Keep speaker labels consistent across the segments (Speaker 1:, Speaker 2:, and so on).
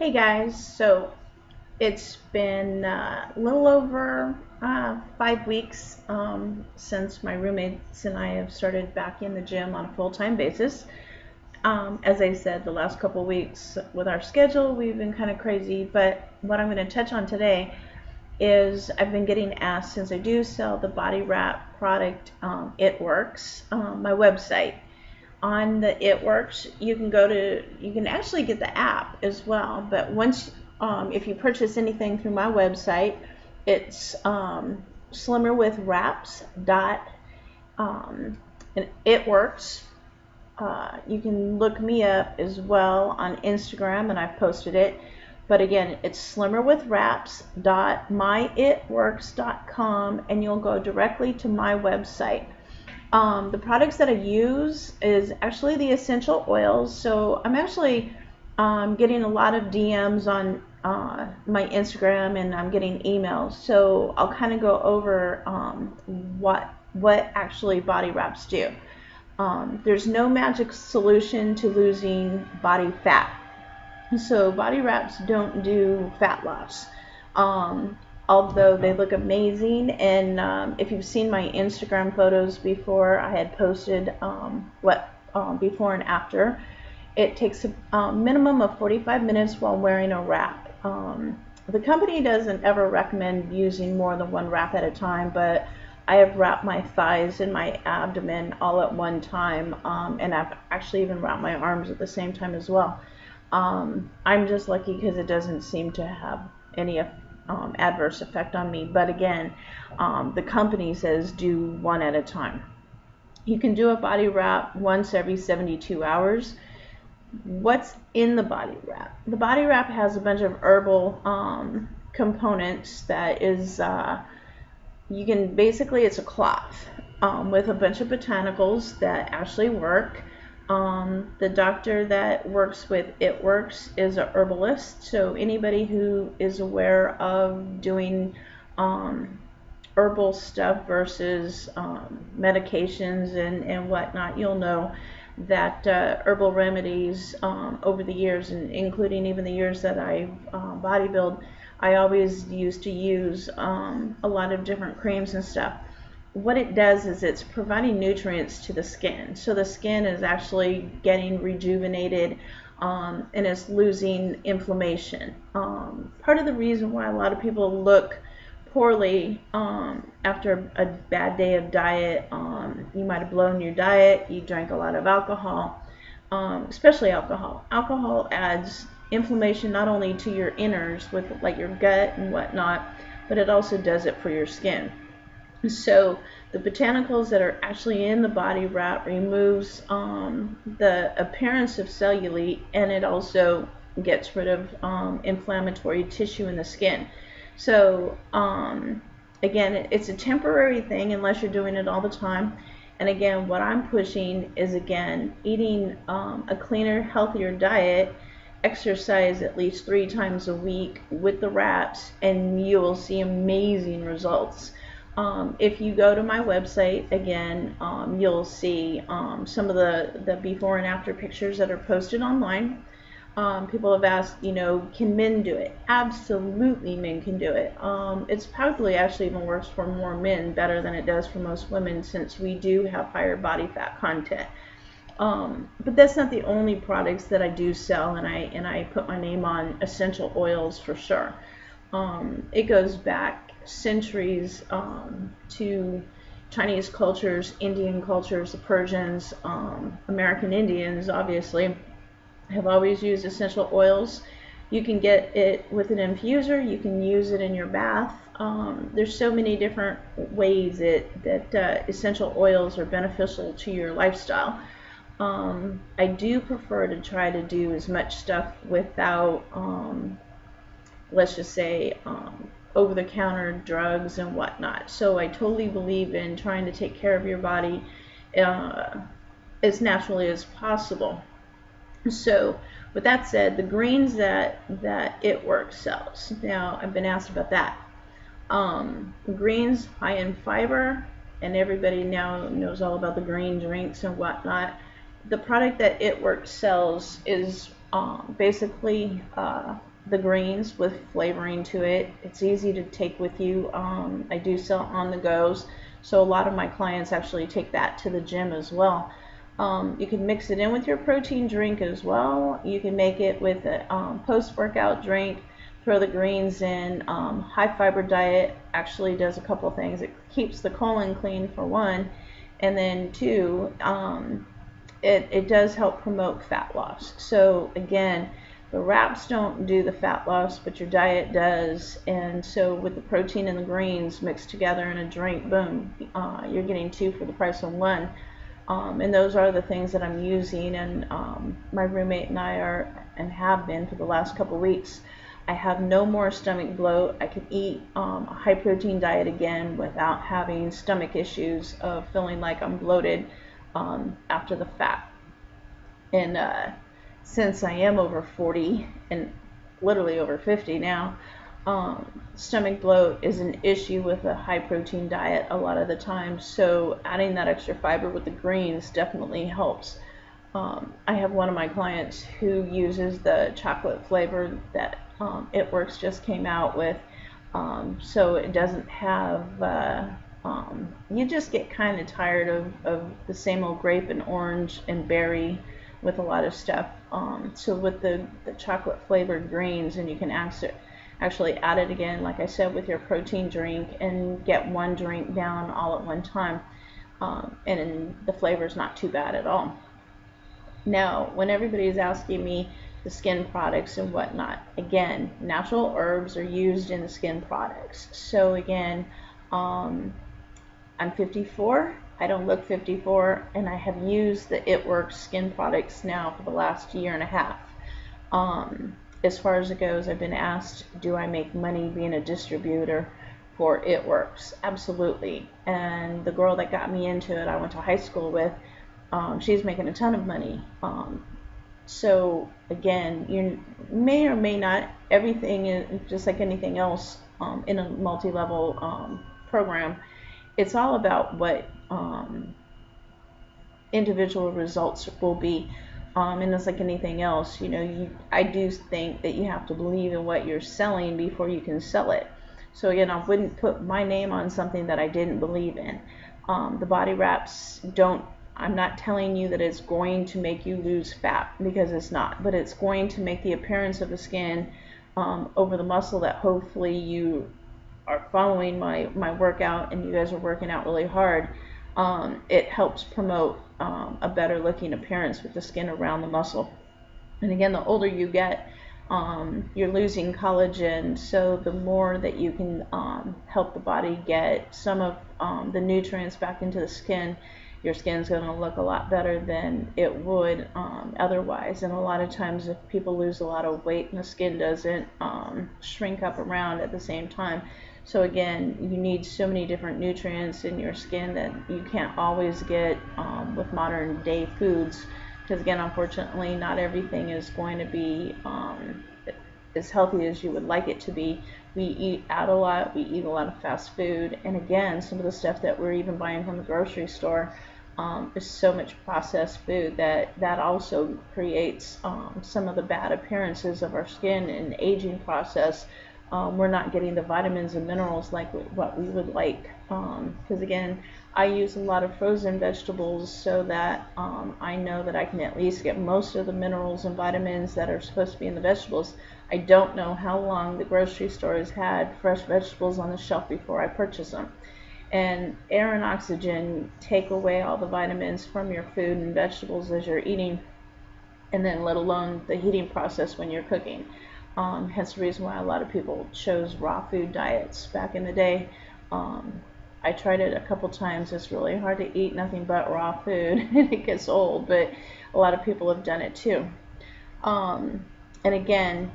Speaker 1: Hey guys, so it's been a little over 5 weeks since my roommates and I have started back in the gym on a full-time basis. As I said, the last couple weeks with our schedule, we've been kind of crazy, but what I'm going to touch on today is I've been getting asked, since I do sell the body wrap product, It Works, my website. On the It Works, you can actually get the app as well, but if you purchase anything through my website, it's slimmerwithwraps dot and It Works. You can look me up as well on Instagram, and I've posted it. But again, it's slimmerwithwraps.myitworks.com, and you'll go directly to my website. The products that I use is actually the essential oils. So I'm actually getting a lot of DMs on my Instagram, and I'm getting emails. So I'll kind of go over what actually body wraps do. There's no magic solution to losing body fat. So body wraps don't do fat loss. Although they look amazing, and if you've seen my Instagram photos before, I had posted before and after. It takes a minimum of 45 minutes while wearing a wrap. The company doesn't ever recommend using more than one wrap at a time, but I have wrapped my thighs and my abdomen all at one time, and I've actually even wrapped my arms at the same time as well. I'm just lucky because it doesn't seem to have any adverse effect on me. But again, the company says do one at a time. You can do a body wrap once every 72 hours. What's in the body wrap? The body wrap has a bunch of herbal components that is, it's a cloth with a bunch of botanicals that actually work. The doctor that works with It Works is a herbalist, so anybody who is aware of doing herbal stuff versus medications and whatnot, you'll know that herbal remedies over the years, and including even the years that I bodybuild, I always used to use a lot of different creams and stuff. What it does is it's providing nutrients to the skin. So the skin is actually getting rejuvenated, and it's losing inflammation. Part of the reason why a lot of people look poorly after a bad day of diet, you might have blown your diet, you drank a lot of alcohol, especially alcohol. Alcohol adds inflammation not only to your inners with like your gut and whatnot, but it also does it for your skin. So the botanicals that are actually in the body wrap removes the appearance of cellulite, and it also gets rid of inflammatory tissue in the skin. So again, it's a temporary thing unless you're doing it all the time. And again, what I'm pushing is, again, eating a cleaner, healthier diet, exercise at least 3 times a week with the wraps, and you will see amazing results. If you go to my website, again, you'll see some of the before and after pictures that are posted online. People have asked, can men do it? Absolutely, men can do it. It's probably actually even works for more men better than it does for most women, since we do have higher body fat content. But that's not the only products that I do sell, and I put my name on essential oils for sure. It goes back centuries to Chinese cultures, Indian cultures, the Persians, American Indians obviously have always used essential oils. You can get it with an infuser, you can use it in your bath. There's so many different ways that essential oils are beneficial to your lifestyle. I do prefer to try to do as much stuff without, let's just say, over-the-counter drugs and whatnot. So I totally believe in trying to take care of your body as naturally as possible. So with that said, the greens that It Works sells. Now, I've been asked about that. Greens, high in fiber, and everybody now knows all about the green drinks and whatnot. The product that It Works sells is basically the greens with flavoring to it. It's easy to take with you. I do sell on the goes, so a lot of my clients actually take that to the gym as well. You can mix it in with your protein drink as well. You can make it with a post-workout drink. Throw the greens in. High fiber diet actually does a couple things. It keeps the colon clean for one, and then two, it does help promote fat loss. So again, the wraps don't do the fat loss, but your diet does. And so with the protein and the greens mixed together in a drink, boom, you're getting two for the price of one. And those are the things that I'm using, and my roommate and I are, and have been for the last couple weeks. I have no more stomach bloat. I can eat a high protein diet again without having stomach issues of feeling like I'm bloated after the fat. And since I am over 40 and literally over 50 now, stomach bloat is an issue with a high protein diet a lot of the time. So adding that extra fiber with the greens definitely helps. I have one of my clients who uses the chocolate flavor that It Works just came out with, so it doesn't have, you just get kind of tired of the same old grape and orange and berry with a lot of stuff. So with the chocolate flavored greens, and you can actually add it again, like I said, with your protein drink, and get one drink down all at one time, and the flavor is not too bad at all. Now, when everybody's asking me the skin products and whatnot, again, natural herbs are used in the skin products. So again, I'm 54. I don't look 54, and I have used the It Works skin products now for the last year and a half. As far as it goes, I've been asked, do I make money being a distributor for It Works? Absolutely. And the girl that got me into it, I went to high school with, she's making a ton of money. So again, you may or may not, everything is just like anything else in a multi-level program. It's all about what individual results will be. And it's like anything else, I do think that you have to believe in what you're selling before you can sell it. So again, I wouldn't put my name on something that I didn't believe in. The body wraps I'm not telling you that it's going to make you lose fat, because it's not, but it's going to make the appearance of the skin over the muscle that hopefully you are following my workout and you guys are working out really hard. It helps promote a better looking appearance with the skin around the muscle. And again, the older you get, you're losing collagen, so the more that you can help the body get some of the nutrients back into the skin, your skin's going to look a lot better than it would otherwise. And a lot of times, if people lose a lot of weight and the skin doesn't shrink up around at the same time. So again, you need so many different nutrients in your skin that you can't always get with modern day foods, because again, unfortunately, not everything is going to be as healthy as you would like it to be. We eat out a lot, we eat a lot of fast food, and again, some of the stuff that we're even buying from the grocery store is so much processed food that also creates some of the bad appearances of our skin and aging process. We're not getting the vitamins and minerals like what we would like, because again, I use a lot of frozen vegetables so that I know that I can at least get most of the minerals and vitamins that are supposed to be in the vegetables. I don't know how long the grocery store has had fresh vegetables on the shelf before I purchase them. And air and oxygen take away all the vitamins from your food and vegetables as you're eating, and then let alone the heating process when you're cooking. Hence the reason why a lot of people chose raw food diets back in the day. I tried it a couple times. It's really hard to eat nothing but raw food, and it gets old, but a lot of people have done it too. And again,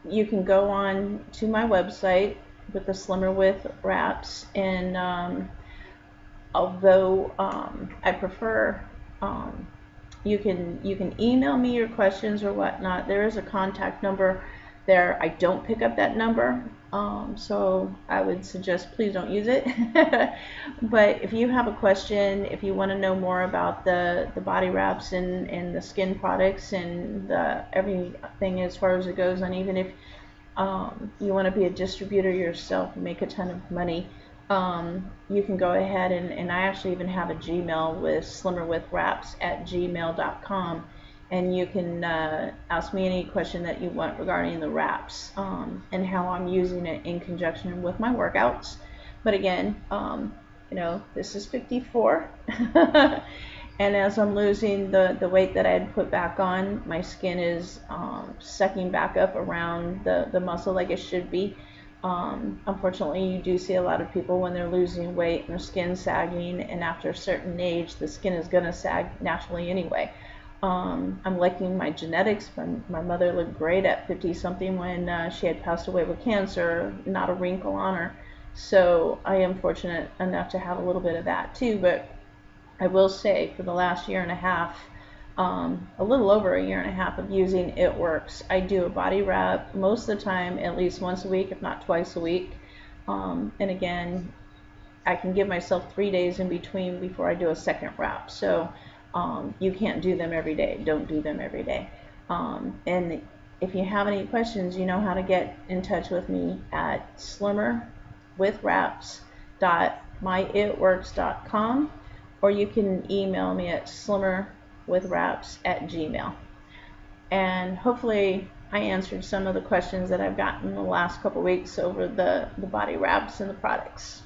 Speaker 1: you can go on to my website with the Slimmer With wraps, and although I prefer, you can email me your questions or whatnot. There is a contact number there. I don't pick up that number, so I would suggest please don't use it. But if you have a question, if you want to know more about the body wraps and the skin products and everything as far as it goes, and even if you want to be a distributor yourself and make a ton of money, you can go ahead and I actually even have a Gmail with slimmerwithwraps@gmail.com, and you can ask me any question that you want regarding the wraps and how I'm using it in conjunction with my workouts. But again, this is 54. And as I'm losing the weight that I had put back on, my skin is sucking back up around the muscle like it should be. Unfortunately, you do see a lot of people when they're losing weight and their skin sagging, and after a certain age, the skin is going to sag naturally anyway. I'm liking my genetics. My mother looked great at 50-something when she had passed away with cancer, not a wrinkle on her. So I am fortunate enough to have a little bit of that too, but I will say for the last year and a half, a little over a year and a half of using It Works, I do a body wrap most of the time, at least once a week, if not twice a week. And again, I can give myself 3 days in between before I do a second wrap. So you can't do them every day. Don't do them every day. And if you have any questions, you know how to get in touch with me at slimmerwithwraps.myitworks.com, or you can email me at slimmerwithwraps@gmail. And hopefully I answered some of the questions that I've gotten the last couple weeks over the body wraps and the products.